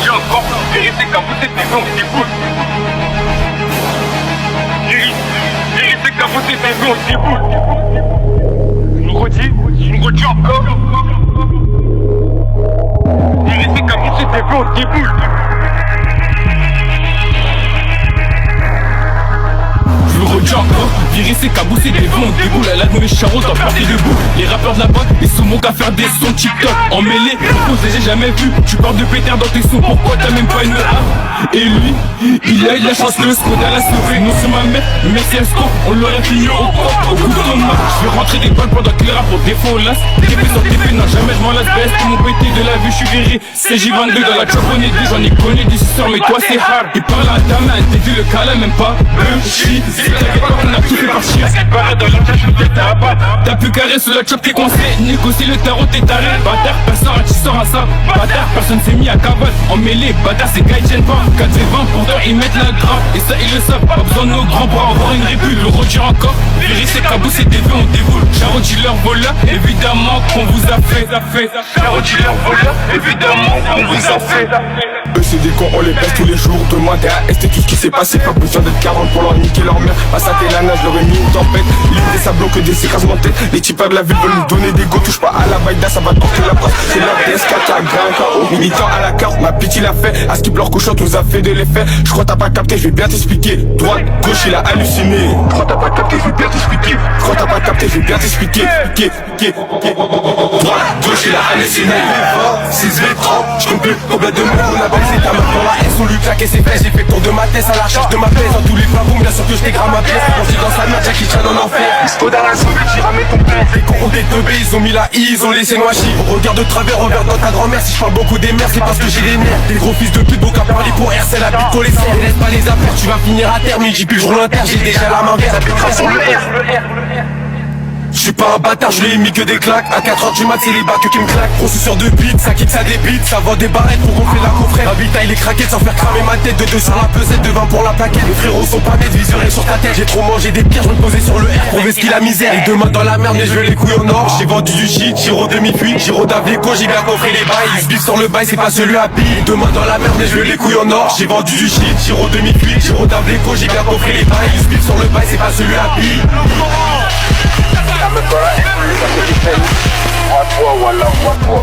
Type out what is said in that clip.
redis encore, vérité qu'à vous c'était non, c'est cool. Vérité qu'à vous c'était non, c'est cool. Je nous redis encore. Vérité qu'à vous c'était non, c'est cool. Redis encore, virer ses cabousses et des vents, on déboule à la de mes charros dans porter debout. Les rappeurs de la bande, ils sont mon qu'à faire des sons TikTok emmêlés. J'ai jamais vu, tu parles de péter dans tes sons, pourquoi t'as même pas une A? Et lui, il a eu de la chance, le squad à la sauver. Non sur ma mère, mais c'est un score, on l'aurait fini au corps, au bout de ma. Je vais rentrer des balles pendant que les rap pour défaut las. TP sur TP, non jamais je m'en lasse, baisse tout mon pété de la vue, je suis viré. C'est J22 dans la chop, on est deux, j'en ai connu des histoires, mais toi c'est hard. Il parle à ta main, t'es vu le câlin, même pas on a tout fait par chier. T'as plus carré sous la chop, t'es coincé. Négocie le tarot, t'es taré. Bâtard, personne tu sors à ça. Bâtard, personne s'est mis à cavale. En mêlée, bâtard, c'est Gaïchen pas 4 et 20, pourtant ils mettent la grave. Et ça, ils le savent. Pas besoin de nos grands bras, avoir une rébule. Le redire encore. Virer ses cabousses et des vœux, on déboule. Charo dealer voleur, évidemment qu'on vous a fait. Charo dealer voleur, évidemment qu'on vous a fait. Eux c'est des cons, on les baisse tous les jours. Demandez à ST tout ce qui s'est passé. Pas besoin d'être 40 pour leur niquer leur mère. Passe à Télana, je leur ai mis une tempête. L'île des sablons que des écrasements de tête. Les types de la ville veulent nous donner des go. Touche pas à la baïda, ça va te porter la passe. C'est leur DS4 la grain KO. Militant à la carte, ma petite l'a fait. À skip leur cochon, nous a fait de l'effet. Je crois t'as pas capté, je vais bien t'expliquer. Droite, gauche, il a halluciné. Je crois t'as pas capté, je vais bien t'expliquer. Je crois t'as pas capté, je vais bien t'expliquer. Droite, gauche, il a halluciné. 6v30, je compte plus combien de mots on a baisé ta main dans la S, on lui claquait ses fesses. J'ai fait tour de ma tête à la recherche de ma paix. Dans tous les plafonds, bien sûr que je dégrame ma pièce. Quand j'suis dans sa merde, Jackie Chan en enfer. Skoda la sauvé, j'ai ramé ton père. Les cons ont des teubés, ils ont mis la I, ils ont laissé moi chier. Regarde de travers, regarde dans ta grand-mère. Si je parle beaucoup des mères, c'est parce que j'ai des nerfs. Des gros fils de pute, donc à parler pour R, c'est la bite collée serre. Laisse pas les affaires, tu vas finir à terme. Midi puis je roule inter, j'ai déjà la main verte. Ça pètera sur le R. Je suis pas un bâtard, je lui ai mis que des claques. À 4h du mat, c'est les bacs qui me claquent. Processeur de beat, ça kick, ça débite. Ça vend des barrettes pour gonfler la coffrette. Habitat, il est craqué sans faire cramer ma tête. De 2 sur la pesette, de 20 pour la plaquette. Les frérots sont pas nets, visurés sur ta tête. J'ai trop mangé des pierres, je me posais sur le R. Prouver ce qu'il a misère. Et demain dans la merde, mais je veux les couilles en or. J'ai vendu du shit, Giro demi-fuite, Giro d'Avleco, j'ai bien coffré les bails. Le bif sur le bail, c'est pas celui à pille. Et demain dans la merde, mais je veux les couilles en or. J'ai vendu du shit, Giro demi-fuite, Giro d'Avleco, j'ai bien coffré les bails. Le bif sur le bail, c'est pas celui à pille. La meuf dans la S, ça fait des peines. Moi, toi, voilà, moi, toi.